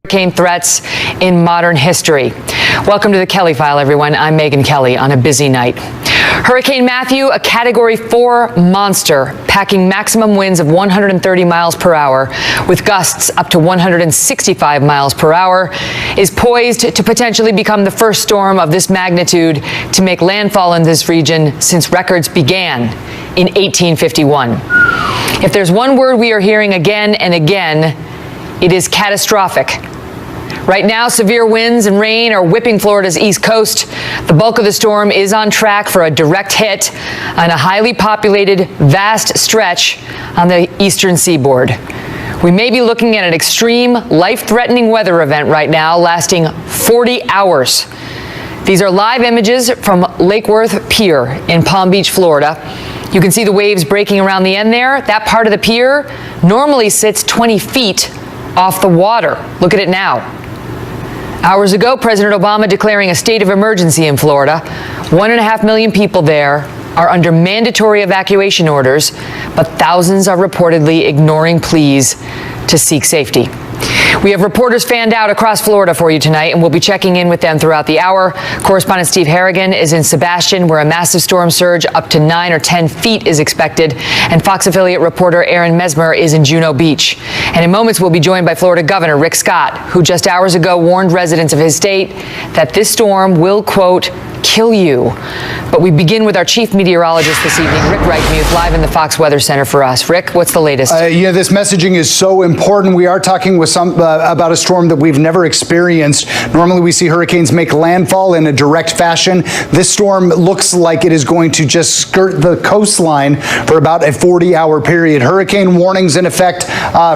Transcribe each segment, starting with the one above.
hurricane threats in modern history. Welcome to the Kelly File, everyone. I'm Megyn Kelly on a busy night. Hurricane Matthew, a Category 4 monster, packing maximum winds of 130 miles per hour with gusts up to 165 miles per hour, is poised to potentially become the first storm of this magnitude to make landfall in this region since records began in 1851. If there's one word we are hearing again and again, it is catastrophic. Right now, severe winds and rain are whipping Florida's east coast. The bulk of the storm is on track for a direct hit on a highly populated, vast stretch on the eastern seaboard. We may be looking at an extreme, life-threatening weather event right now, lasting 40 hours. These are live images from Lake Worth Pier in Palm Beach, Florida. You can see the waves breaking around the end there. That part of the pier normally sits 20 feet off the water. Look at it now. Hours ago, President Obama declaring a state of emergency in Florida. 1.5 million people there are under mandatory evacuation orders, but thousands are reportedly ignoring pleas to seek safety. We have reporters fanned out across Florida for you tonight, and we'll be checking in with them throughout the hour. Correspondent Steve Harrigan is in Sebastian, where a massive storm surge up to 9 or 10 feet is expected. And Fox affiliate reporter Aaron Mesmer is in Juno Beach. And in moments, we'll be joined by Florida Governor Rick Scott, who just hours ago warned residents of his state that this storm will, quote, kill you. But we begin with our chief meteorologist this evening, Rick Reichmuth, live in the Fox Weather Center for us. Rick, what's the latest? This messaging is so important. We are talking with about a storm that we've never experienced. Normally we see hurricanes make landfall in a direct fashion. This storm looks like it is going to just skirt the coastline for about a 40-hour period. Hurricane warnings in effect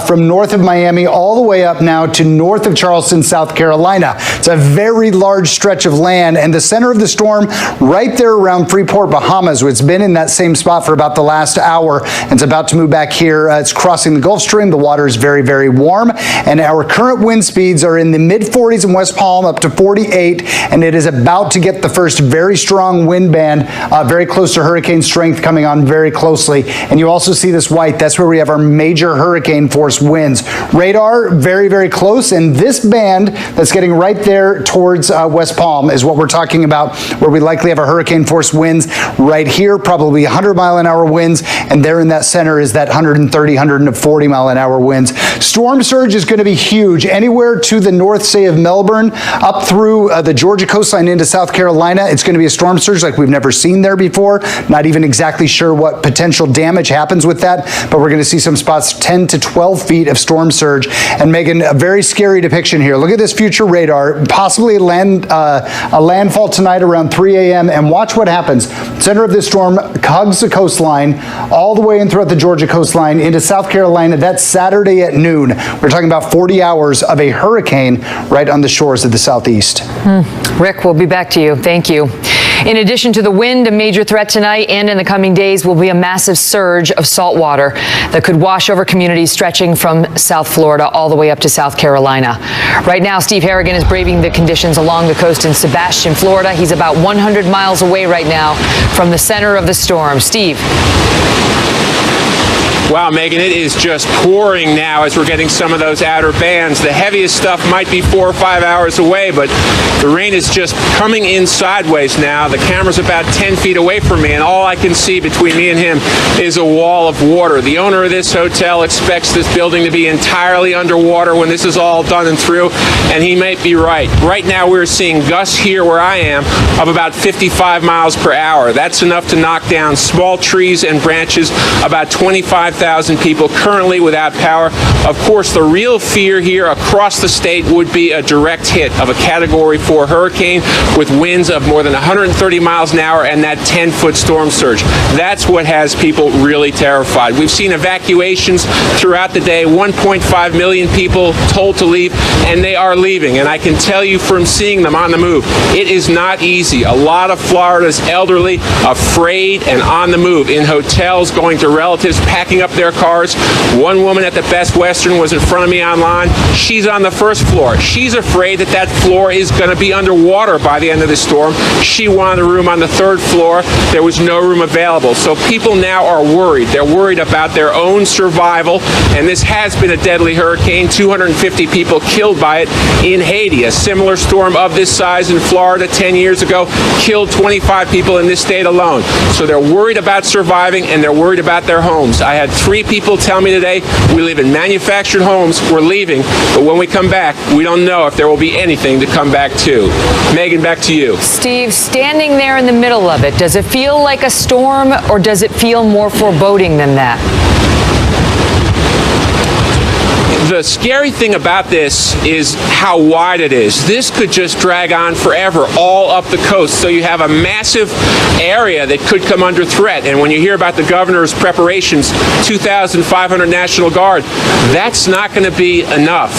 from north of Miami all the way up now to north of Charleston, South Carolina. It's a very large stretch of land, and the center of the storm right there around Freeport, Bahamas. It's been in that same spot for about the last hour, and it's about to move back here. It's crossing the Gulf Stream. The water is very, very warm, and our current wind speeds are in the mid-40s in West Palm, up to 48, and it is about to get the first very strong wind band, very close to hurricane strength, coming on very closely. And you also see this white. That's where we have our major hurricane force winds. Radar, very, very close, and this band that's getting right there towards West Palm is what we're talking about, where we likely have our hurricane force winds right here, probably 100-mile-an-hour winds, and there in that center is that 130, 140-mile-an-hour winds. Storm surge is going to be huge. Anywhere to the north, say, of Melbourne, up through the Georgia coastline into South Carolina, it's going to be a storm surge like we've never seen there before. Not even exactly sure what potential damage happens with that, but we're going to see some spots 10 to 12 feet of storm surge. And Megyn, a very scary depiction here. Look at this future radar, possibly a landfall tonight around 3 a.m. and watch what happens. Center of this storm hugs the coastline all the way in throughout the Georgia coastline into South Carolina. That's Saturday at noon. We're talking about 40 hours of a hurricane right on the shores of the southeast. Rick, we'll be back to you. Thank you. In addition to the wind, a major threat tonight and in the coming days will be a massive surge of salt water that could wash over communities stretching from South Florida all the way up to South Carolina. Right now, Steve Harrigan is braving the conditions along the coast in Sebastian, Florida. He's about 100 miles away right now from the center of the storm. Steve. Wow, Megyn, it is just pouring now as we're getting some of those outer bands. The heaviest stuff might be 4 or 5 hours away, but the rain is just coming in sideways now. The camera's about 10 feet away from me, and all I can see between me and him is a wall of water. The owner of this hotel expects this building to be entirely underwater when this is all done and through, and he might be right. Right now we're seeing gusts here where I am of about 55 miles per hour. That's enough to knock down small trees and branches. About 25,000 people currently without power. Of course, the real fear here across the state would be a direct hit of a Category 4 hurricane with winds of more than 130 miles an hour and that 10-foot storm surge. That's what has people really terrified. We've seen evacuations throughout the day, 1.5 million people told to leave, and they are leaving. And I can tell you from seeing them on the move, it is not easy. A lot of Florida's elderly afraid and on the move in hotels, going to relatives, packing up their cars. One woman at the Best Western was in front of me online. She's on the first floor. She's afraid that that floor is going to be underwater by the end of the storm. She wanted a room on the third floor. There was no room available. So people now are worried. They're worried about their own survival, and this has been a deadly hurricane. 250 people killed by it in Haiti. A similar storm of this size in Florida 10 years ago killed 25 people in this state alone. So they're worried about surviving, and they're worried about their homes. I had 3 people tell me today, we live in manufactured homes, we're leaving, but when we come back, we don't know if there will be anything to come back to. Megyn, back to you. Steve, standing there in the middle of it, does it feel like a storm, or does it feel more foreboding than that? The scary thing about this is how wide it is. This could just drag on forever, all up the coast. So you have a massive area that could come under threat. And when you hear about the governor's preparations, 2,500 National Guard, that's not going to be enough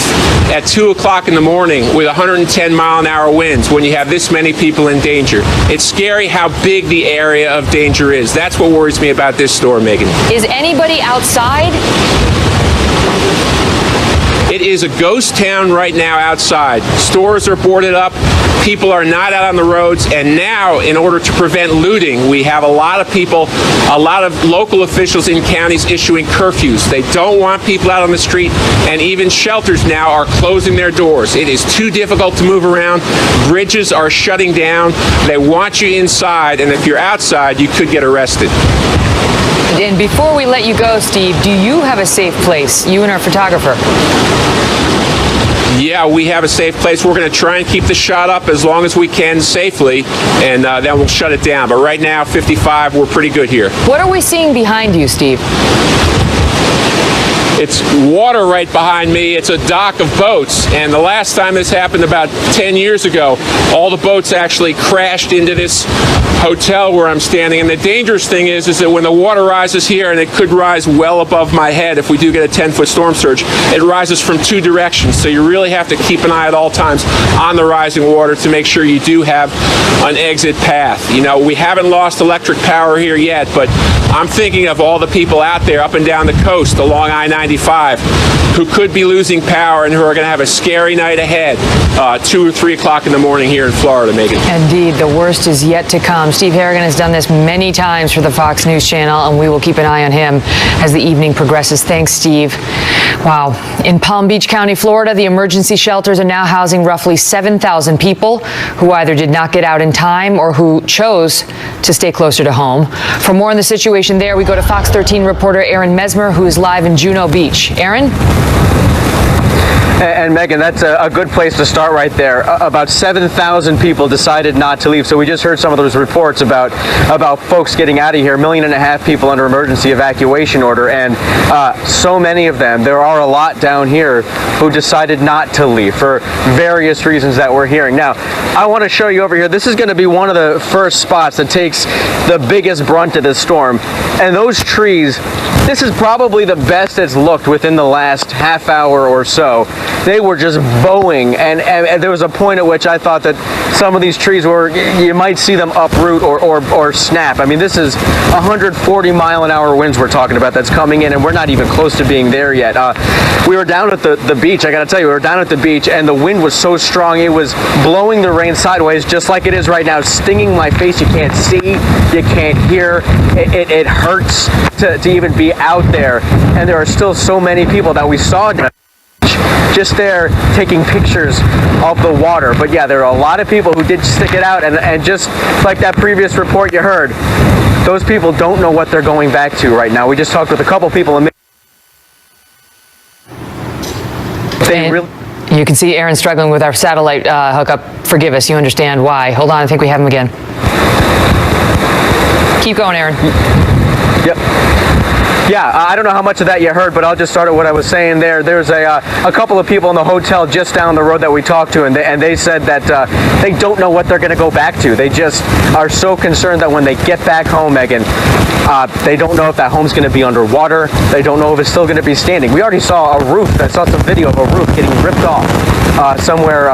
at 2 o'clock in the morning with 110-mile-an-hour winds when you have this many people in danger. It's scary how big the area of danger is. That's what worries me about this storm, Megyn. Is anybody outside? It is a ghost town right now outside. Stores are boarded up. People are not out on the roads. And now, in order to prevent looting, we have a lot of people, a lot of local officials in counties issuing curfews. They don't want people out on the street, and even shelters now are closing their doors. It is too difficult to move around. Bridges are shutting down. They want you inside, and if you're outside, you could get arrested. And before we let you go, Steve, do you have a safe place, you and our photographer? Yeah, we have a safe place. We're going to try and keep the shot up as long as we can safely, and then we'll shut it down. But right now, 55, we're pretty good here. What are we seeing behind you, Steve? It's water right behind me. It's a dock of boats. And the last time this happened, about 10 years ago, all the boats actually crashed into this hotel where I'm standing. And the dangerous thing is that when the water rises here, and it could rise well above my head if we do get a 10-foot storm surge, it rises from 2 directions. So you really have to keep an eye at all times on the rising water to make sure you do have an exit path. You know, we haven't lost electric power here yet, but I'm thinking of all the people out there up and down the coast along I-95 who could be losing power and who are going to have a scary night ahead, 2 or 3 o'clock in the morning here in Florida, Megyn. Indeed, the worst is yet to come. Steve Harrigan has done this many times for the Fox News Channel, and we will keep an eye on him as the evening progresses. Thanks, Steve. Wow. In Palm Beach County, Florida, the emergency shelters are now housing roughly 7,000 people who either did not get out in time or who chose to stay closer to home. For more on the situation there, we go to Fox 13 reporter Aaron Mesmer, who is live in Juneau Beach. Aaron? And Megyn, that's a good place to start right there. About 7,000 people decided not to leave. So we just heard some of those reports about folks getting out of here. 1.5 million people under emergency evacuation order, and so many of them. There are a lot down here who decided not to leave for various reasons that we're hearing. Now, I want to show you over here. This is going to be one of the first spots that takes the biggest brunt of this storm. And those trees, this is probably the best it's looked within the last half hour or so. They were just bowing, and there was a point at which I thought that some of these trees were, you might see them uproot or snap. I mean, this is 140-mile-an-hour winds we're talking about that's coming in, and we're not even close to being there yet. We were down at the beach. I got to tell you, we were down at the beach, and the wind was so strong, it was blowing the rain sideways, just like it is right now, stinging my face. You can't see, you can't hear. It hurts to even be out there, and there are still so many people that we saw just there taking pictures of the water. But yeah, there are a lot of people who did stick it out, and just like that previous report you heard, those people don't know what they're going back to right now. We just talked with a couple people, and you can see Aaron struggling with our satellite hookup. Forgive us, you understand why. Hold on, I think we have him again. Keep going, Aaron. Yep. Yeah, I don't know how much of that you heard, but I'll just start at what I was saying there. There's a couple of people in the hotel just down the road that we talked to, and they said that they don't know what they're going to go back to. They just are so concerned that when they get back home, Megyn, they don't know if that home's going to be underwater. They don't know if it's still going to be standing. We already saw a roof. I saw some video of a roof getting ripped off somewhere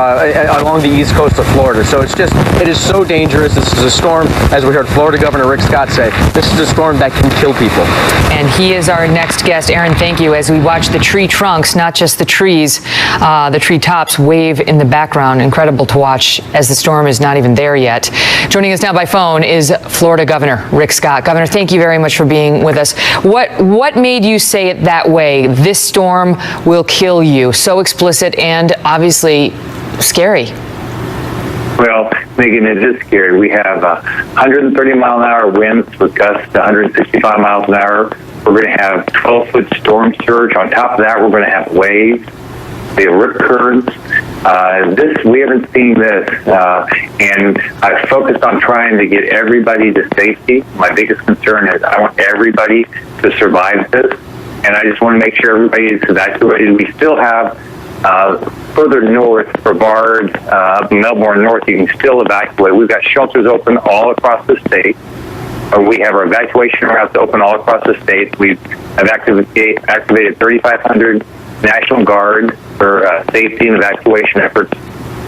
along the east coast of Florida. So it is so dangerous. This is a storm, as we heard Florida Governor Rick Scott say, this is a storm that can kill people. And he is our next guest. Aaron, thank you. As we watch the tree trunks, not just the trees, the tree tops wave in the background. Incredible to watch as the storm is not even there yet. Joining us now by phone is Florida Governor Rick Scott. Governor, thank you very much for being with us. What made you say it that way? This storm will kill you. So explicit and obviously scary. Well, Megyn, it is scary. We have 130-mile-an-hour winds with gusts to 165 miles an hour. We're going to have 12-foot storm surge. On top of that, we're going to have waves, the rip currents. We haven't seen this, and I've focused on trying to get everybody to safety. My biggest concern is I want everybody to survive this, and I just want to make sure everybody is evacuated. We still have further north for Bard, Melbourne North, you can still evacuate. We've got shelters open all across the state. We have our evacuation routes open all across the state. We've activated 3,500 National Guard for safety and evacuation efforts.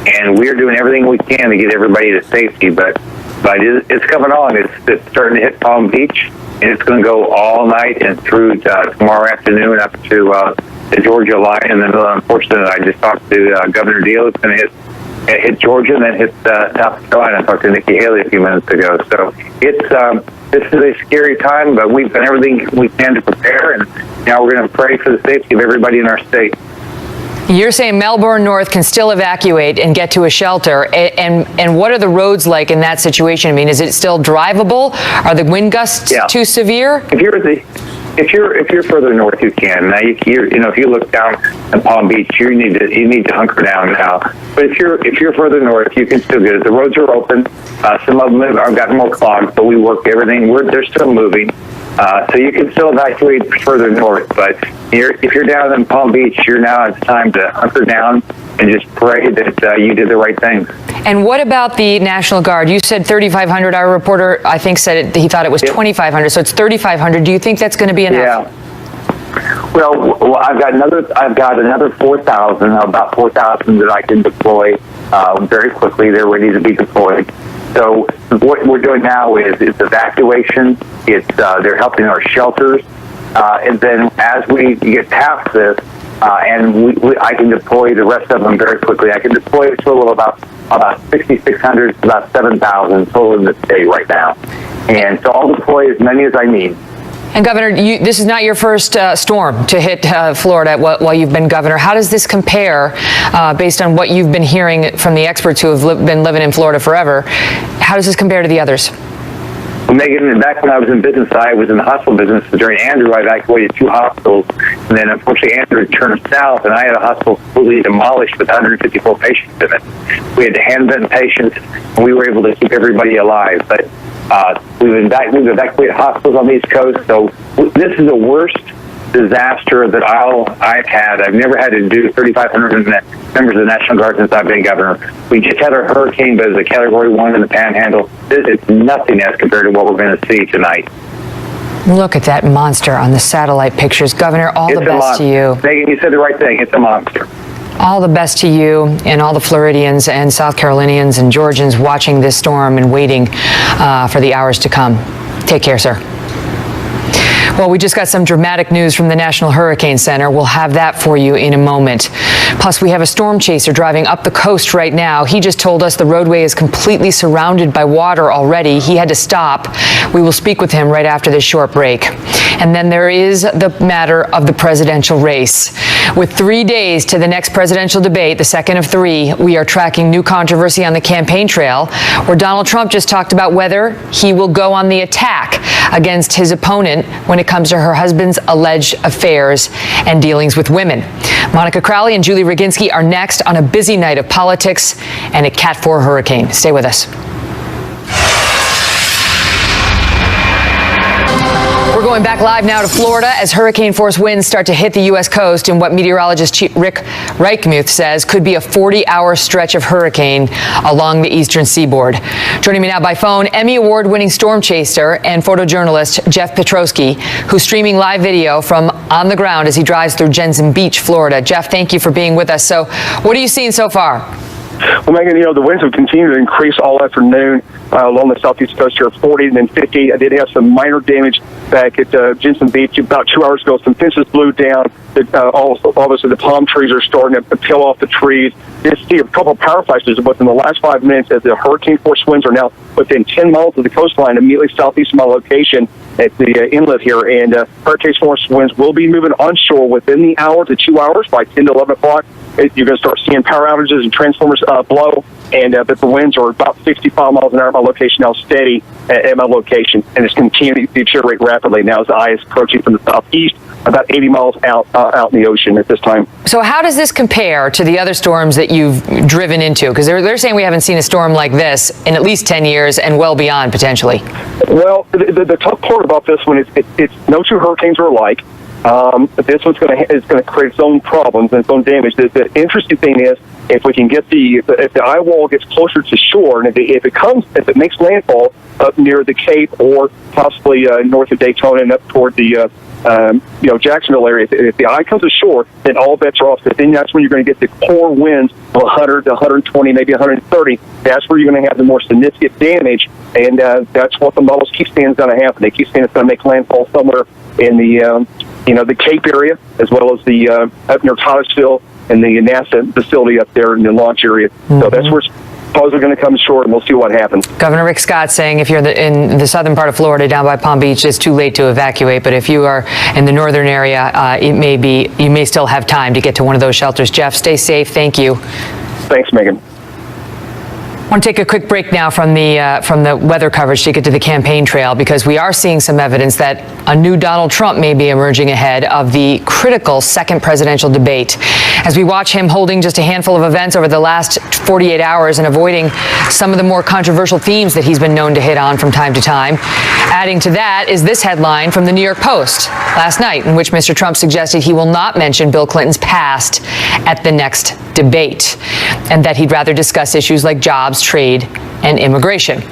And we're doing everything we can to get everybody to safety. But it's coming on. It's starting to hit Palm Beach, and it's going to go all night and through tomorrow afternoon up to the Georgia line. And then, unfortunately, I just talked to Governor Deal. It's going to hit Georgia and then hit South Carolina. I talked to Nikki Haley a few minutes ago. So this is a scary time, but we've done everything we can to prepare, and now we're going to pray for the safety of everybody in our state. You're saying Melbourne North can still evacuate and get to a shelter, and what are the roads like in that situation? I mean, is it still drivable? Are the wind gusts too severe? If you're further north, you can. Now, if you look down at Palm Beach, you need to hunker down now. But if you're further north, you can still get it. The roads are open. Some of them have gotten more clogged, but we work everything. They're still moving. So you can still evacuate further north. But if you're down in Palm Beach, it's time to hunker down and just pray that you did the right thing. And what about the National Guard? You said 3,500. Our reporter, I think, said he thought it was 2,500. So it's 3,500. Do you think that's going to be enough? Yeah. Well, I've got another 4,000, about 4,000 that I can deploy very quickly. They're ready to be deployed. So what we're doing now is evacuation. They're helping our shelters, and then as we get past this, I can deploy the rest of them very quickly. I can deploy a total of about 6,600 to about 7,000 total in the state right now, and so I'll deploy as many as I need. And Governor, this is not your first storm to hit Florida while you've been governor. How does this compare, based on what you've been hearing from the experts who have been living in Florida forever? How does this compare to the others? Well, Megyn, back when I was in business, I was in the hospital business. During Andrew, I evacuated 2 hospitals, and then unfortunately Andrew turned south, and I had a hospital completely demolished with 154 patients in it. We had to hand-vent patients, and we were able to keep everybody alive. But we've evacuated hospitals on the East Coast, so this is the worst disaster that I've had. I've never had to do 3,500 members of the National Guard since I've been governor. We just had a hurricane, but it was a Category 1 in the Panhandle. It's nothing as compared to what we're going to see tonight. Look at that monster on the satellite pictures. Governor, all the best to you. Megyn, you said the right thing. It's a monster. All the best to you and all the Floridians and South Carolinians and Georgians watching this storm and waiting for the hours to come. Take care, sir. Well, we just got some dramatic news from the National Hurricane Center. We'll have that for you in a moment. Plus, we have a storm chaser driving up the coast right now. He just told us the roadway is completely surrounded by water already. He had to stop. We will speak with him right after this short break. And then there is the matter of the presidential race. With 3 days to the next presidential debate, the second of 3, we are tracking new controversy on the campaign trail, where Donald Trump just talked about whether he will go on the attack against his opponent when it comes to her husband's alleged affairs and dealings with women. Monica Crowley and Julie Roginski are next on a busy night of politics and a Cat 4 hurricane. Stay with us. We're Going back live now to Florida as hurricane-force winds start to hit the U.S. coast in what meteorologist Rick Reichmuth says could be a 40-hour stretch of hurricane along the eastern seaboard. Joining me now by phone, Emmy Award-winning storm chaser and photojournalist Jeff Piotrowski, who's streaming live video from on the ground as he drives through Jensen Beach, Florida. Jeff, thank you for being with us. So what are you seeing so far? Well, Megyn, the winds have continued to increase all afternoon along the southeast coast here, 40 and then 50. I did have some minor damage back at Jensen Beach about 2 hours ago. Some fences blew down. Obviously, the palm trees are starting to peel off the trees. Did see a couple of power flashes within the last 5 minutes as the hurricane-force winds are now within 10 miles of the coastline, immediately southeast of my location at the inlet here. And hurricane-force winds will be moving onshore within the hour to 2 hours by 10 to 11 o'clock. You're going to start seeing power outages and transformers blow, and but the winds are about 65 miles an hour at my location now, steady at my location, and it's continuing to deteriorate rapidly now as the eye is approaching from the southeast, about 80 miles out in the ocean at this time. So how does this compare to the other storms that you've driven into? Because they're saying we haven't seen a storm like this in at least 10 years and well beyond, potentially. Well, the tough part about this one is it's no two hurricanes are alike. This one's going to create its own problems and its own damage. The interesting thing is if we can get if the eye wall gets closer to shore, and if it makes landfall up near the Cape or possibly north of Daytona and up toward the Jacksonville area, if the eye comes ashore, then all bets are off. Then that's when you're going to get the core winds of 100 to 120, maybe 130. That's where you're going to have the more significant damage, and that's what the models keep saying is going to happen. They keep saying it's going to make landfall somewhere in the Cape area, as well as the up near Titusville and the NASA facility up there in the launch area. Mm-hmm. So that's where suppose are going to come short, and we'll see what happens. Governor Rick Scott saying if you're in the southern part of Florida, down by Palm Beach, it's too late to evacuate. But if you are in the northern area, you may still have time to get to one of those shelters. Jeff, stay safe. Thank you. Thanks, Megyn. I want to take a quick break now from the weather coverage to get to the campaign trail, because we are seeing some evidence that a new Donald Trump may be emerging ahead of the critical second presidential debate. As we watch him holding just a handful of events over the last 48 hours and avoiding some of the more controversial themes that he's been known to hit on from time to time. Adding to that is this headline from the New York Post last night, in which Mr. Trump suggested he will not mention Bill Clinton's past at the next debate, and that he'd rather discuss issues like jobs, trade, and immigration.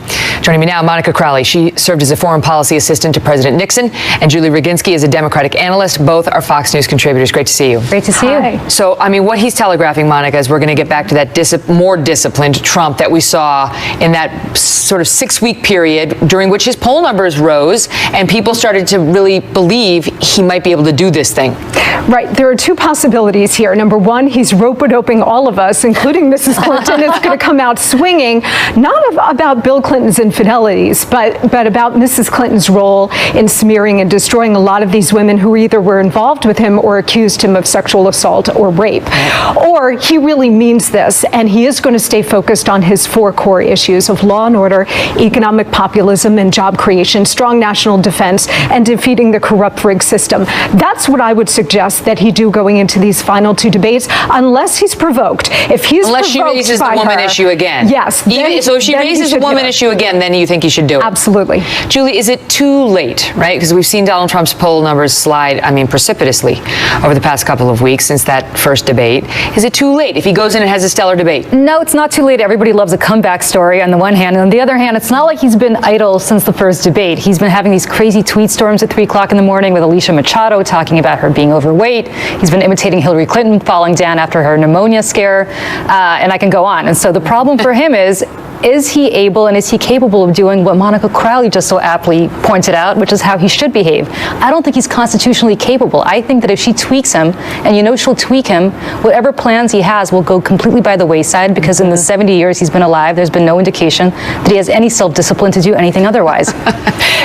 Joining me now, Monica Crowley. She served as a foreign policy assistant to President Nixon, and Julie Roginski is a Democratic analyst. Both are Fox News contributors. Great to see you. Great to see you. So, what he's telegraphing, Monica, is we're going to get back to that more disciplined Trump that we saw in that sort of 6-week period during which his poll numbers rose and people started to really believe he might be able to do this thing. Right. There are two possibilities here. Number one, he's rope-a-doping all of us, including Mrs. Clinton. It's going to come out swinging, not about Bill Clinton's infidelities, but about Mrs. Clinton's role in smearing and destroying a lot of these women who either were involved with him or accused him of sexual assault or rape. Or he really means this, and he is going to stay focused on his 4 core issues of law and order, economic populism and job creation, strong national defense, and defeating the corrupt rig system. That's what I would suggest that he do going into these final 2 debates, unless he's provoked. If he's unless she raises the woman issue again. Yes. So if she raises the woman issue again, then you think he should do it? Absolutely. Julie, is it too late, right? Because we've seen Donald Trump's poll numbers slide, precipitously over the past couple of weeks since that first debate. Is it too late if he goes in and has a stellar debate? No, it's not too late. Everybody loves a comeback story on the one hand. And on the other hand, it's not like he's been idle since the first debate. He's been having these crazy tweet storms at 3 o'clock in the morning with Alicia Machado talking about her being overweight. He's been imitating Hillary Clinton falling down after her pneumonia scare. And I can go on. And so the problem for him is he able and is he capable of doing what Monica Crowley just so aptly pointed out, which is how he should behave? I don't think he's constitutionally capable. I think that if she tweaks him, and she'll tweak him, whatever plans he has will go completely by the wayside, because in the 70 years he's been alive, there's been no indication that he has any self-discipline to do anything otherwise.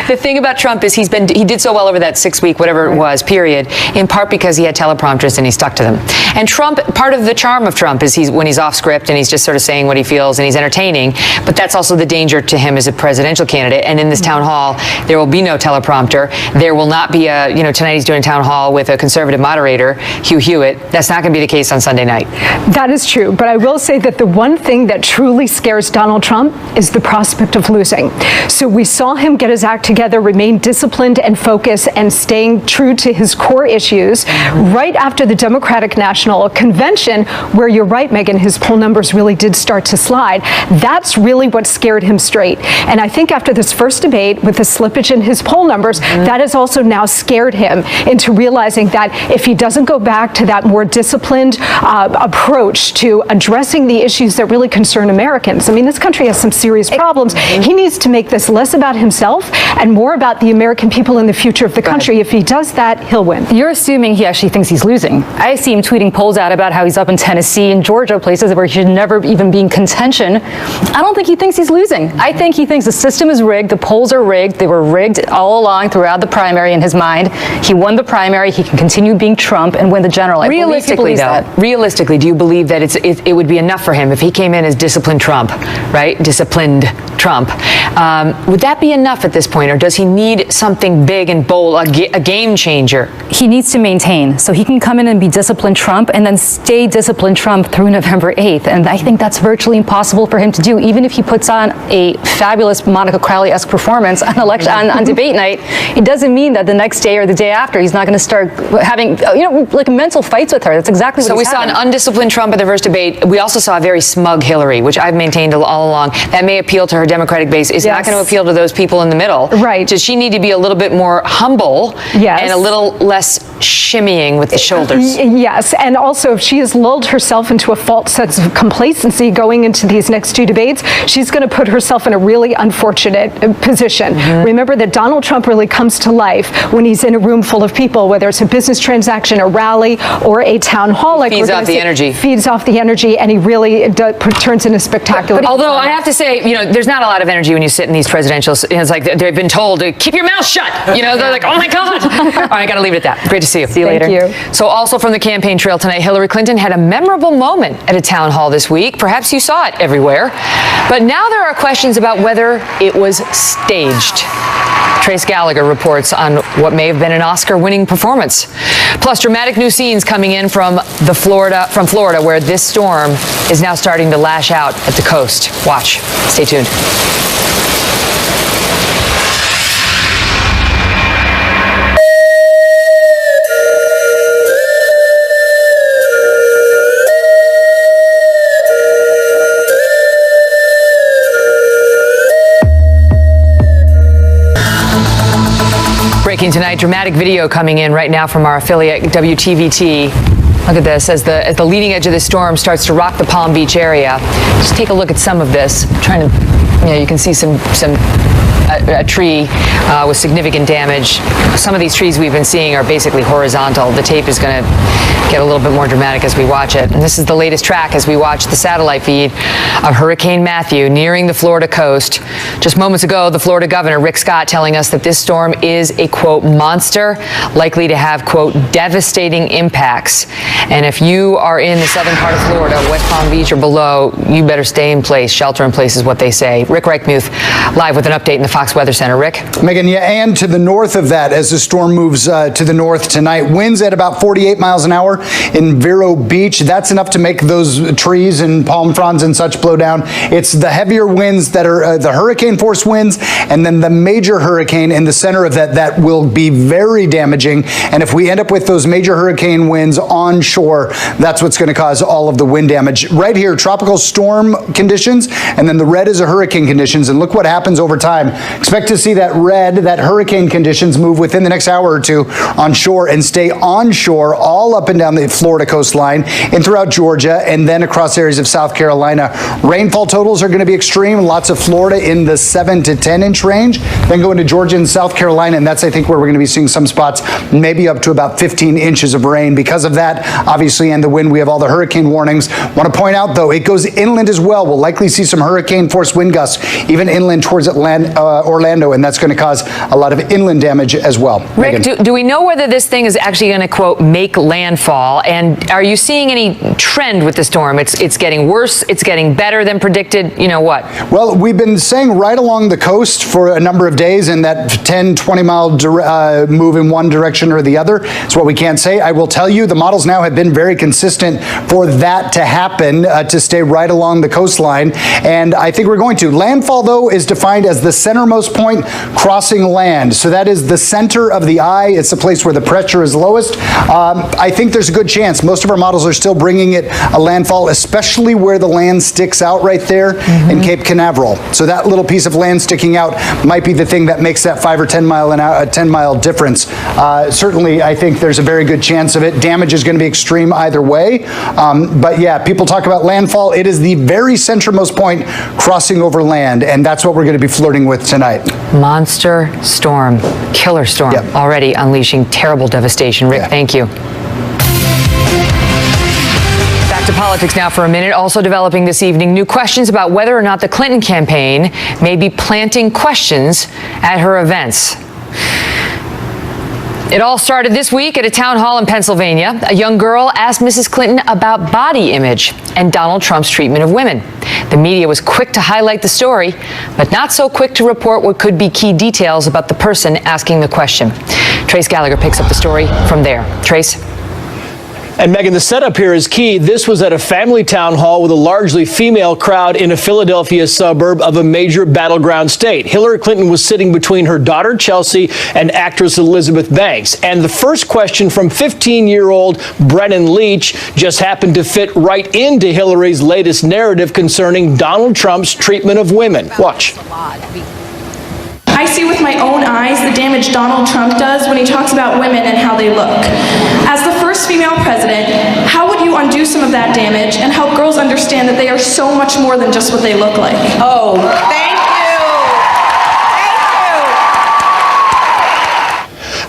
The thing about Trump is he did so well over that 6-week, whatever it was, period, in part because he had teleprompters and he stuck to them. And Trump, part of the charm of Trump is when he's off script and he's just sort of saying what he feels and he's entertaining. But that's also the danger to him as a presidential candidate. And in this town hall, there will be no teleprompter. There will not be tonight he's doing a town hall with a conservative moderator, Hugh Hewitt. That's not going to be the case on Sunday night. That is true. But I will say that the one thing that truly scares Donald Trump is the prospect of losing. So we saw him get his act together, remain disciplined and focused, and staying true to his core issues right after the Democratic National Convention, where you're right, Megyn, his poll numbers really did start to slide. That's really what scared him straight. And I think after this first debate, with the slippage in his poll numbers, that has also now scared him into realizing that if he doesn't go back to that more disciplined approach to addressing the issues that really concern Americans. I mean, this country has some serious problems. He needs to make this less about himself and more about the American people and the future of the country. If he does that, he'll win. You're assuming he actually thinks he's losing. I see him tweeting polls out about how he's up in Tennessee and Georgia, places where he should never even be in contention. I don't think he thinks he's losing. I think he thinks the system is rigged, the polls are rigged. They were rigged all along throughout the primary in his mind. He won the primary. He can continue being Trump and win the general. Realistically, realistically, do you believe that it would be enough for him if he came in as disciplined Trump, right? Disciplined Trump. Would that be enough at this point, or does he need something big and bold, a game changer? He needs to maintain, so he can come in and be disciplined Trump and then stay disciplined Trump through November 8th. And I think that's virtually impossible for him to do. Even if he puts on a fabulous Monica Crowley-esque performance on debate night, it doesn't mean that the next day or the day after he's not going to start having, like mental fights with her. That's exactly what So we saw an undisciplined Trump at the first debate. We also saw a very smug Hillary, which I've maintained all along. That may appeal to her Democratic base. It's not going to appeal to those people in the middle. Right. Does she need to be a little bit more humble and a little less shimmying with the shoulders? Yes, and also if she has lulled herself into a false sense of complacency going into these next two debates, she's going to put herself in a really unfortunate position. Remember that Donald Trump really comes to life when he's in a room full of people, whether it's a business transaction, a rally, or a town hall. Like feeds off the energy. Feeds off the energy, and he really turns into spectacular. Although I have to say, there's not a lot of energy when you sit in these presidentials. It's like they've been told to keep your mouth shut. They're like, oh my God. All right, I got to leave it at that. Great to see you. See you later. Thank you. So also from the campaign trail tonight, Hillary Clinton had a memorable moment at a town hall this week. Perhaps you saw it everywhere. But now there are questions about whether it was staged. Trace Gallagher reports on what may have been an Oscar-winning performance. Plus, dramatic new scenes coming in from Florida, where this storm is now starting to lash out at the coast. Watch. Stay tuned. Breaking tonight, dramatic video coming in right now from our affiliate WTVT. Look at this as the leading edge of the storm starts to rock the Palm Beach area. Just take a look at some of this. I'm trying to, you can see a tree with significant damage. Some of these trees we've been seeing are basically horizontal. The tape is going to get a little bit more dramatic as we watch it. And this is the latest track as we watch the satellite feed of Hurricane Matthew nearing the Florida coast. Just moments ago, the Florida governor, Rick Scott, telling us that this storm is a, quote, monster, likely to have, quote, devastating impacts. And if you are in the southern part of Florida, West Palm Beach or below, you better stay in place. Shelter in place is what they say. Rick Reichmuth live with an update in the Fox Weather Center. Rick? Megyn, and to the north of that, as the storm moves to the north tonight, winds at about 48 miles an hour in Vero Beach. That's enough to make those trees and palm fronds and such blow down. It's the heavier winds that are the hurricane force winds, and then the major hurricane in the center of that will be very damaging. And if we end up with those major hurricane winds onshore, that's what's going to cause all of the wind damage. Right here, tropical storm conditions, and then the red is a hurricane conditions. And look what happens over time. Expect to see that red, that hurricane conditions, move within the next hour or two on shore and stay onshore all up and down the Florida coastline and throughout Georgia and then across areas of South Carolina. Rainfall totals are going to be extreme. Lots of Florida in the 7 to 10 inch range. Then go into Georgia and South Carolina, and that's, I think, where we're going to be seeing some spots maybe up to about 15 inches of rain. Because of that, obviously, and the wind. We have all the hurricane warnings. Want to point out, though, it goes inland as well. We'll likely see some hurricane-force wind gusts, even inland towards Orlando, and that's going to cause a lot of inland damage as well. Rick, do we know whether this thing is actually going to, quote, make landfall? And are you seeing any trend with the storm? It's getting worse, it's getting better than predicted, you know what? Well, we've been saying right along the coast for a number of days, and that 10, 20-mile move in one direction or the other is what we can't say. I will tell you, the models now have been very consistent for that to happen, to stay right along the coastline, and I think we're going to. Landfall, though, is defined as the centermost point crossing land. So that is the center of the eye. It's the place where the pressure is lowest. I think there's a good chance. Most of our models are still bringing it a landfall, especially where the land sticks out right there in Cape Canaveral. So that little piece of land sticking out might be the thing that makes that 5 or 10 mile difference. Certainly, I think there's a very good chance of it. Damage is going to be extreme either way. But yeah, people talk about landfall. It is the very centermost point crossing over land, and that's what we're going to be flirting with tonight. Monster storm, killer storm, already unleashing terrible devastation. Rick, thank you. Back to politics now for a minute. Also developing this evening, new questions about whether or not the Clinton campaign may be planting questions at her events. It all started this week at a town hall in Pennsylvania. A young girl asked Mrs. Clinton about body image and Donald Trump's treatment of women. The media was quick to highlight the story, but not so quick to report what could be key details about the person asking the question. Trace Gallagher picks up the story from there. Trace? And Megyn, the setup here is key. This was at a family town hall with a largely female crowd in a Philadelphia suburb of a major battleground state. Hillary Clinton was sitting between her daughter, Chelsea, and actress Elizabeth Banks. And the first question from 15-year-old Brennan Leach just happened to fit right into Hillary's latest narrative concerning Donald Trump's treatment of women. Watch. I see with my own eyes the damage Donald Trump does when he talks about women and how they look. As the first female president, how would you undo some of that damage and help girls understand that they are so much more than just what they look like? Oh, thank you.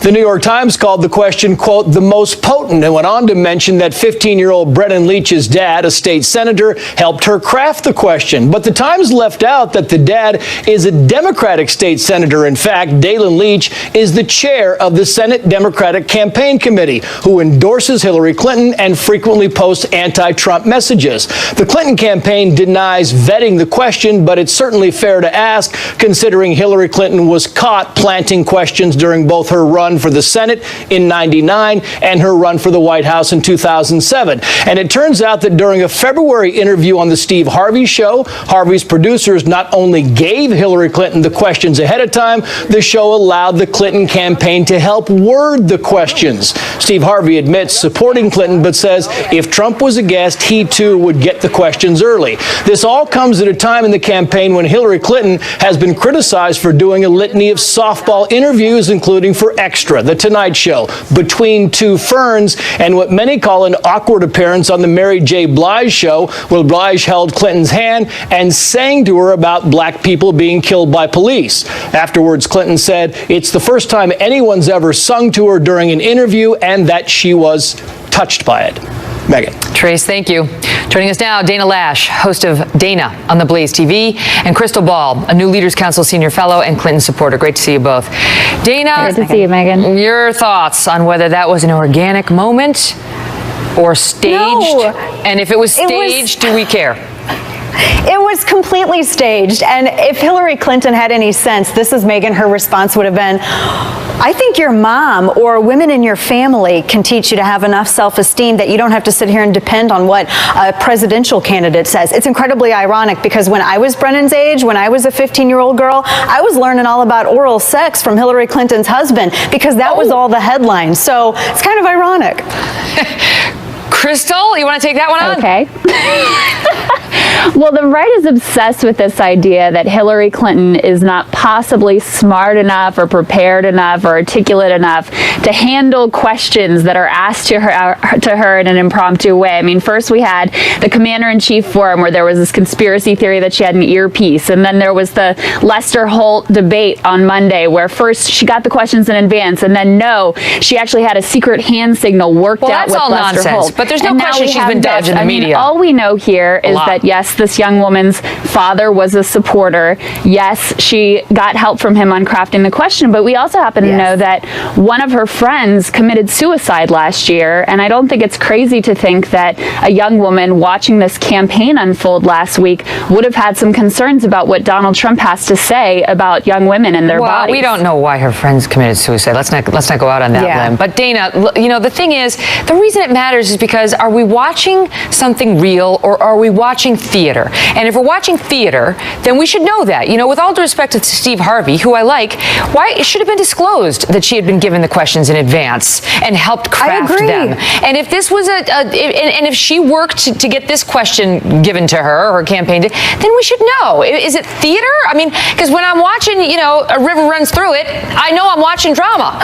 The New York Times called the question, quote, the most potent, and went on to mention that 15-year-old Brennan Leach's dad, a state senator, helped her craft the question. But the Times left out that the dad is a Democratic state senator. In fact, Dalen Leach is the chair of the Senate Democratic Campaign Committee, who endorses Hillary Clinton and frequently posts anti-Trump messages. The Clinton campaign denies vetting the question, but it's certainly fair to ask, considering Hillary Clinton was caught planting questions during both her run for the Senate in '99 and her run for the White House in 2007. And it turns out that during a February interview on the Steve Harvey show, Harvey's producers not only gave Hillary Clinton the questions ahead of time, the show allowed the Clinton campaign to help word the questions. Steve Harvey admits supporting Clinton, but says if Trump was a guest, he too would get the questions early. This all comes at a time in the campaign when Hillary Clinton has been criticized for doing a litany of softball interviews, including for Extra, The Tonight Show, Between Two Ferns, and what many call an awkward appearance on the Mary J. Blige Show, where Blige held Clinton's hand and sang to her about black people being killed by police. Afterwards, Clinton said it's the first time anyone's ever sung to her during an interview and that she was touched by it. Megyn. Trace, thank you. Joining us now, Dana Lash, host of Dana on the Blaze TV, and Crystal Ball, a new Leaders Council senior fellow and Clinton supporter. Great to see you both. Dana, good to see you, Megyn. Your thoughts on whether that was an organic moment or staged? No. And if it was staged, do we care? It was completely staged, and if Hillary Clinton had any sense, this is Megyn, her response would have been, I think your mom or women in your family can teach you to have enough self-esteem that you don't have to sit here and depend on what a presidential candidate says. It's incredibly ironic because when I was Brennan's age, when I was a 15-year-old girl, I was learning all about oral sex from Hillary Clinton's husband because that was all the headlines. So it's kind of ironic. Crystal, you want to take that one on? Okay. Well, the right is obsessed with this idea that Hillary Clinton is not possibly smart enough or prepared enough or articulate enough to handle questions that are asked to her in an impromptu way. I mean, first we had the Commander-in-Chief Forum where there was this conspiracy theory that she had an earpiece, and then there was the Lester Holt debate on Monday where first she got the questions in advance, and then no, she actually had a secret hand signal worked out with Lester Holt. But there's no question she's been dodging the media. All we know here is that, yes, this young woman's father was a supporter. Yes, she got help from him on crafting the question, but we also happen to know that one of her friends committed suicide last year, and I don't think it's crazy to think that a young woman watching this campaign unfold last week would have had some concerns about what Donald Trump has to say about young women and their bodies. We don't know why her friends committed suicide. Let's not go out on that limb. But Dana, you know, the thing is, the reason it matters is because are we watching something real or are we watching theater? And if we're watching theater, then we should know that. You know, with all due respect to Steve Harvey, who I like, why it should have been disclosed that she had been given the questions in advance and helped craft them. And if this was and if she worked to get this question given to her, or her campaign did, then we should know. Is it theater? I mean, because when I'm watching, you know, A River Runs Through It, I know I'm watching drama.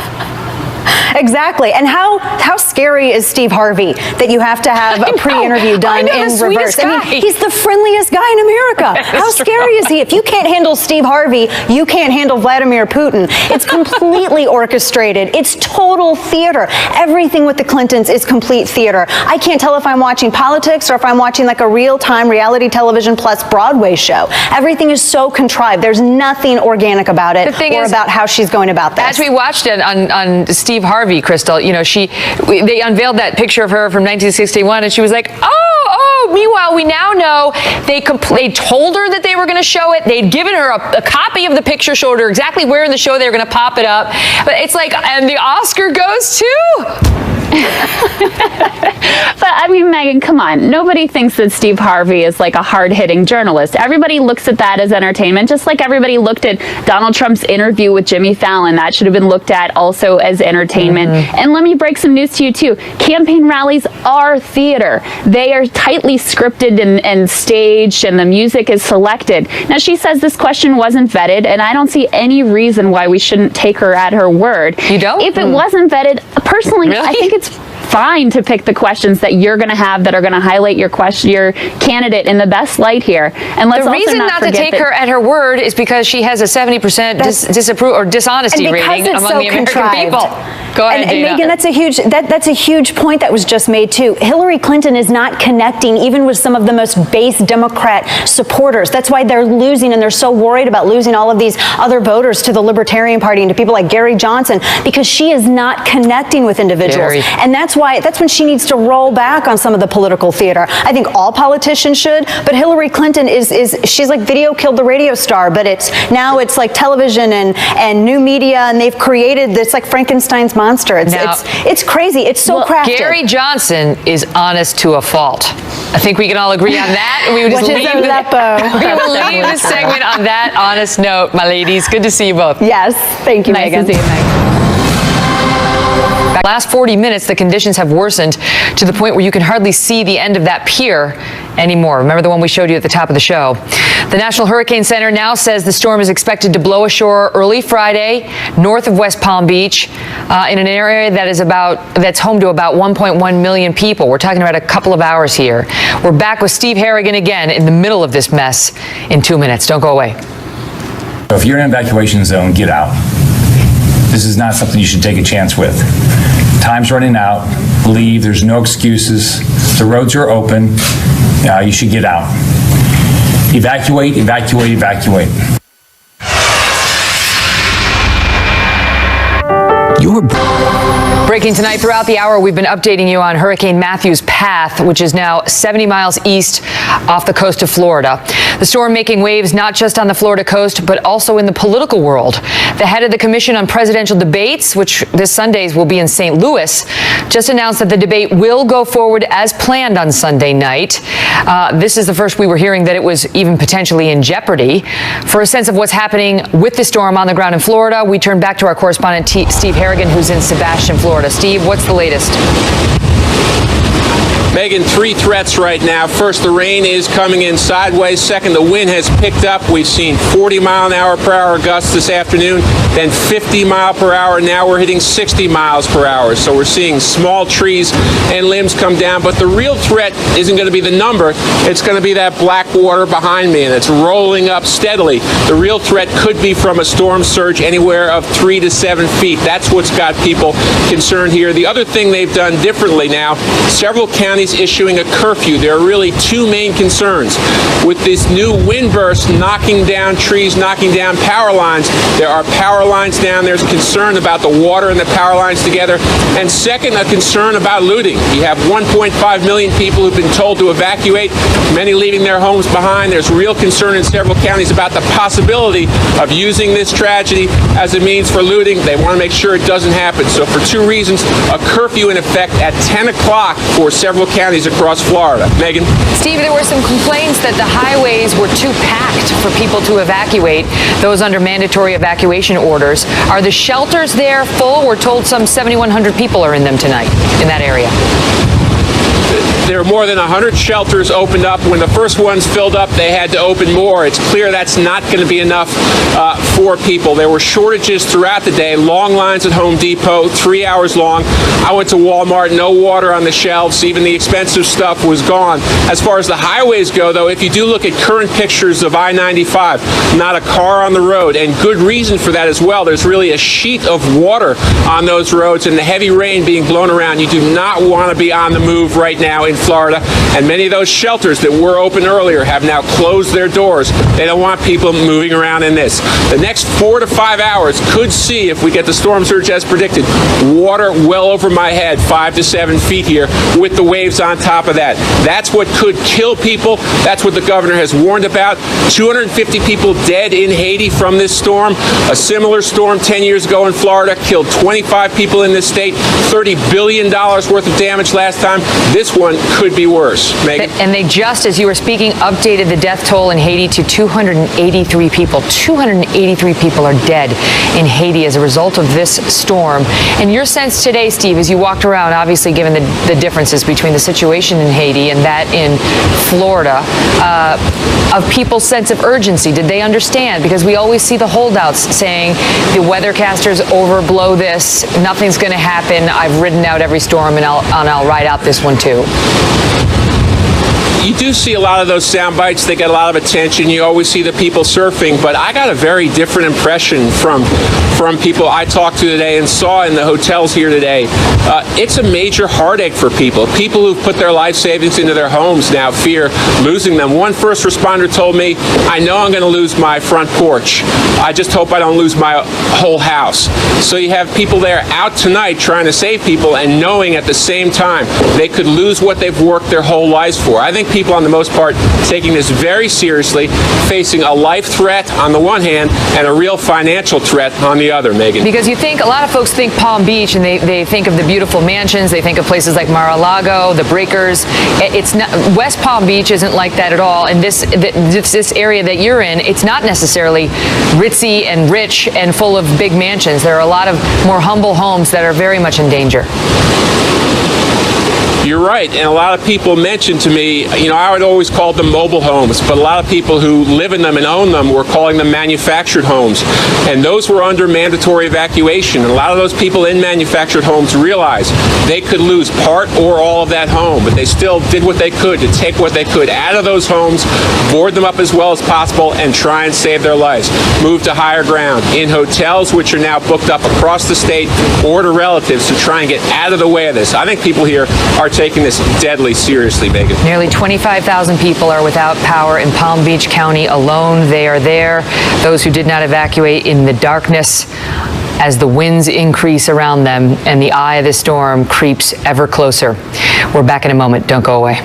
Exactly. And how scary is Steve Harvey that you have to have a pre-interview done in reverse? I mean, he's the friendliest guy in America. How scary is he? If you can't handle Steve Harvey, you can't handle Vladimir Putin. It's completely orchestrated. It's total theater. Everything with the Clintons is complete theater. I can't tell if I'm watching politics or if I'm watching like a real-time reality television plus Broadway show. Everything is so contrived. There's nothing organic about it or about how she's going about this. As we watched it on Steve Harvey, Crystal, you know, they unveiled that picture of her from 1961, and she was like, oh, meanwhile, we now know they told her that they were going to show it. They'd given her a copy of the picture, showed her exactly where in the show they were going to pop it up. But it's like, and the Oscar goes to... But I mean, Megan, come on. Nobody thinks that Steve Harvey is like a hard-hitting journalist. Everybody looks at that as entertainment, just like everybody looked at Donald Trump's interview with Jimmy Fallon. That should have been looked at also as entertainment. And let me break some news to you, too. Campaign rallies are theater. They are tightly scripted and staged, and the music is selected. Now, she says this question wasn't vetted, and I don't see any reason why we shouldn't take her at her word. You don't? If it wasn't vetted, personally, really? I think it's fine to pick the questions that you're going to have that are going to highlight your candidate in the best light here. And let's the reason not to take her at her word is because she has a 70% disapproval or dishonesty rating among the American people. Go ahead, and Megan, that's a huge point that was just made too. Hillary Clinton is not connecting even with some of the most base Democrat supporters. That's why they're losing, and they're so worried about losing all of these other voters to the Libertarian Party and to people like Gary Johnson, because she is not connecting with individuals. And that's when she needs to roll back on some of the political theater. I think all politicians should, but Hillary Clinton she's like video killed the radio star, but it's like television and new media, and they've created this like Frankenstein's monster. It's crazy. It's so crafted. Gary Johnson is honest to a fault. I think we can all agree on that. We would just leave this segment on that honest note, my ladies. Good to see you both. Yes, thank you, Megan. Nice to see you, Megan. Last 40 minutes, the conditions have worsened to the point where you can hardly see the end of that pier anymore. Remember the one we showed you at the top of the show? The National Hurricane Center now says the storm is expected to blow ashore early Friday north of West Palm Beach in an area that's home to about 1.1 million people. We're talking about a couple of hours here. We're back with Steve Harrigan again in the middle of this mess in 2 minutes. Don't go away. So if you're in an evacuation zone, get out. This is not something you should take a chance with. Time's running out. Leave. There's no excuses. The roads are open. You should get out. Evacuate, evacuate, evacuate. Breaking tonight throughout the hour, we've been updating you on Hurricane Matthew's path, which is now 70 miles east off the coast of Florida. The storm making waves not just on the Florida coast, but also in the political world. The head of the Commission on Presidential Debates, which this Sunday's will be in St. Louis, just announced that the debate will go forward as planned on Sunday night. This is the first we were hearing that it was even potentially in jeopardy. For a sense of what's happening with the storm on the ground in Florida, we turn back to our correspondent Steve Harrigan, who's in Sebastian, Florida. Steve, what's the latest? Megyn, three threats right now. First, the rain is coming in sideways. Second, the wind has picked up. We've seen 40-mile-per-hour gusts this afternoon, then 50 mile per hour. Now we're hitting 60 miles per hour. So we're seeing small trees and limbs come down. But the real threat isn't going to be the number. It's going to be that black water behind me, and it's rolling up steadily. The real threat could be from a storm surge anywhere of 3 to 7 feet. That's what's got people concerned here. The other thing they've done differently now, several counties issuing a curfew. There are really two main concerns. With this new wind burst knocking down trees, knocking down power lines, there are power lines down. There's concern about the water and the power lines together. And second, a concern about looting. You have 1.5 million people who've been told to evacuate, many leaving their homes behind. There's real concern in several counties about the possibility of using this tragedy as a means for looting. They want to make sure it doesn't happen. So for two reasons, a curfew in effect at 10 o'clock for several counties across Florida. Megyn? Steve, there were some complaints that the highways were too packed for people to evacuate, those under mandatory evacuation orders. Are the shelters there full? We're told some 7,100 people are in them tonight in that area. There are more than 100 shelters opened up. When the first ones filled up, they had to open more. It's clear that's not going to be enough for people. There were shortages throughout the day, long lines at Home Depot, 3 hours long. I went to Walmart, no water on the shelves. Even the expensive stuff was gone. As far as the highways go, though, if you do look at current pictures of I-95, not a car on the road, and good reason for that as well. There's really a sheet of water on those roads and the heavy rain being blown around. You do not want to be on the move right now in Florida, and many of those shelters that were open earlier have now closed their doors. They don't want people moving around in this. The next 4 to 5 hours could see, if we get the storm surge as predicted, water well over my head, 5 to 7 feet here, with the waves on top of that. That's what could kill people. That's what the governor has warned about. 250 people dead in Haiti from this storm. A similar storm 10 years ago in Florida killed 25 people in this state, $30 billion worth of damage last time. This one could be worse. Megyn? And they just, as you were speaking, updated the death toll in Haiti to 283 people. 283 people are dead in Haiti as a result of this storm. And your sense today, Steve, as you walked around, obviously given the differences between the situation in Haiti and that in Florida, of people's sense of urgency, did they understand? Because we always see the holdouts saying the weathercasters overblow this, nothing's going to happen, I've ridden out every storm and I'll ride out this one too. You do see a lot of those sound bites. They get a lot of attention. You always see the people surfing, but I got a very different impression from people I talked to today and saw in the hotels here today. It's a major heartache for people. People who've put their life savings into their homes now fear losing them. One first responder told me, I know I'm going to lose my front porch. I just hope I don't lose my whole house. So you have people there out tonight trying to save people and knowing at the same time they could lose what they've worked their whole lives for. I think people, on the most part, taking this very seriously, facing a life threat on the one hand and a real financial threat on the other, Megyn. Because you think, a lot of folks think Palm Beach and they think of the beautiful mansions, they think of places like Mar-a-Lago, the Breakers. It's not, West Palm Beach isn't like that at all. And this area that you're in, it's not necessarily ritzy and rich and full of big mansions. There are a lot of more humble homes that are very much in danger. You're right, and a lot of people mentioned to me, I would always call them mobile homes, but a lot of people who live in them and own them were calling them manufactured homes, and those were under mandatory evacuation. And a lot of those people in manufactured homes realized they could lose part or all of that home, but they still did what they could to take what they could out of those homes, board them up as well as possible, and try and save their lives. Move to higher ground in hotels, which are now booked up across the state, or to relatives to try and get out of the way of this. I think people here are taking this deadly seriously, Megyn. Nearly 25,000 people are without power in Palm Beach County alone. They are there. Those who did not evacuate in the darkness as the winds increase around them and the eye of the storm creeps ever closer. We're back in a moment. Don't go away.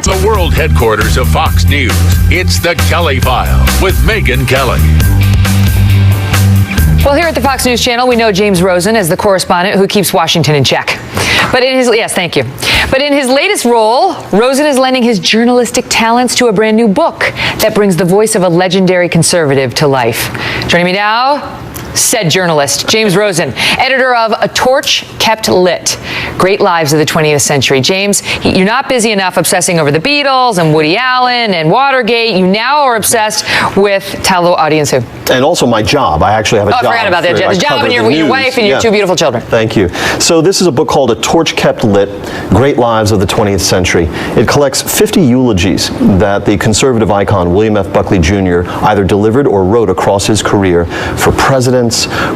The world headquarters of Fox News. It's the Kelly File with Megyn Kelly. Well, here at the Fox News Channel, we know James Rosen as the correspondent who keeps Washington in check. But in his thank you. But in his latest role, Rosen is lending his journalistic talents to a brand new book that brings the voice of a legendary conservative to life. Joining me now, said journalist, James Rosen, editor of A Torch Kept Lit, Great Lives of the 20th Century. James, you're not busy enough obsessing over the Beatles and Woody Allen and Watergate. You now are obsessed with Talo Audienceau. And also my job. I actually have a job. Oh, I forgot about that. The job and your wife and your two beautiful children. Thank you. So this is a book called A Torch Kept Lit, Great Lives of the 20th Century. It collects 50 eulogies that the conservative icon William F. Buckley Jr. either delivered or wrote across his career for presidents,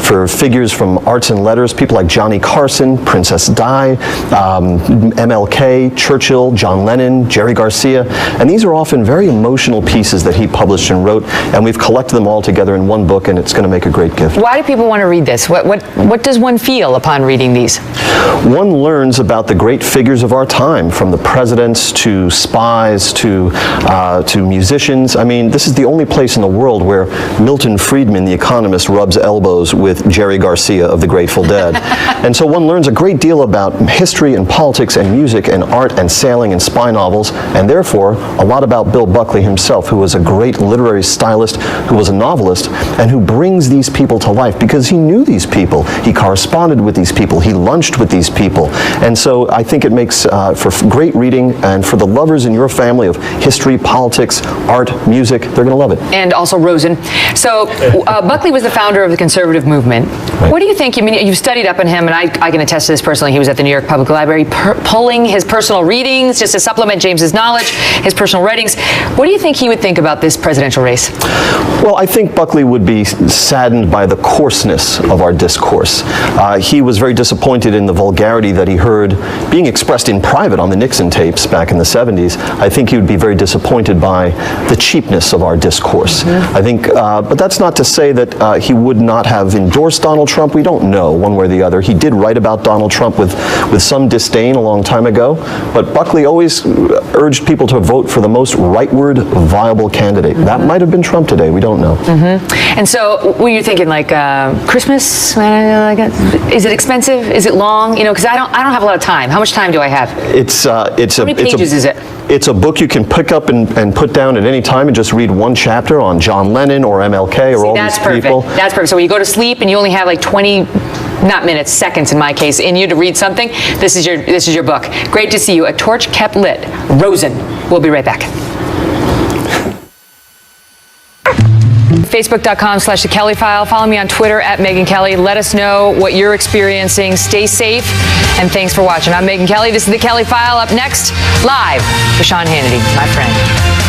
for figures from arts and letters, people like Johnny Carson, Princess Di, MLK, Churchill, John Lennon, Jerry Garcia. And these are often very emotional pieces that he published and wrote, and we've collected them all together in one book, and it's going to make a great gift. Why do people want to read this? What does one feel upon reading these? One learns about the great figures of our time, from the presidents to spies to musicians. I mean, this is the only place in the world where Milton Friedman, the economist, rubs elbows with Jerry Garcia of the Grateful Dead. And so one learns a great deal about history and politics and music and art and sailing and spy novels, and therefore a lot about Bill Buckley himself, who was a great literary stylist, who was a novelist, and who brings these people to life because he knew these people. He corresponded with these people. He lunched with these people. And so I think it makes for great reading, and for the lovers in your family of history, politics, art, music, they're going to love it. And also Rosen. So Buckley was the founder of the conservative movement. Right. What do you think? I mean, you've studied up on him, and I can attest to this personally. He was at the New York Public Library pulling his personal readings just to supplement James's knowledge, his personal writings. What do you think he would think about this presidential race? Well, I think Buckley would be saddened by the coarseness of our discourse. He was very disappointed in the vulgarity that he heard being expressed in private on the Nixon tapes back in the 70s. I think he would be very disappointed by the cheapness of our discourse. Mm-hmm. I think, but that's not to say that he would not have endorsed Donald Trump. We don't know one way or the other. He did write about Donald Trump with some disdain a long time ago, but Buckley always urged people to vote for the most rightward viable candidate. Mm-hmm. That might have been Trump today. We don't know. Mm-hmm. And so, were you thinking like Christmas? Is it expensive? Is it long? You know, because I don't have a lot of time. How much time do I have? How many pages is it? It's a book you can pick up and put down at any time and just read one chapter on John Lennon or MLK or all these people. That's perfect. So when you go to sleep and you only have like 20, not minutes, seconds in my case, in you to read something, this is your book. Great to see you. A Torch Kept Lit. Rosen. We'll be right back. Facebook.com/The Kelly File. Follow me on Twitter at Megyn Kelly. Let us know what you're experiencing. Stay safe, and thanks for watching. I'm Megyn Kelly. This is The Kelly File. Up next, live, to Sean Hannity, my friend.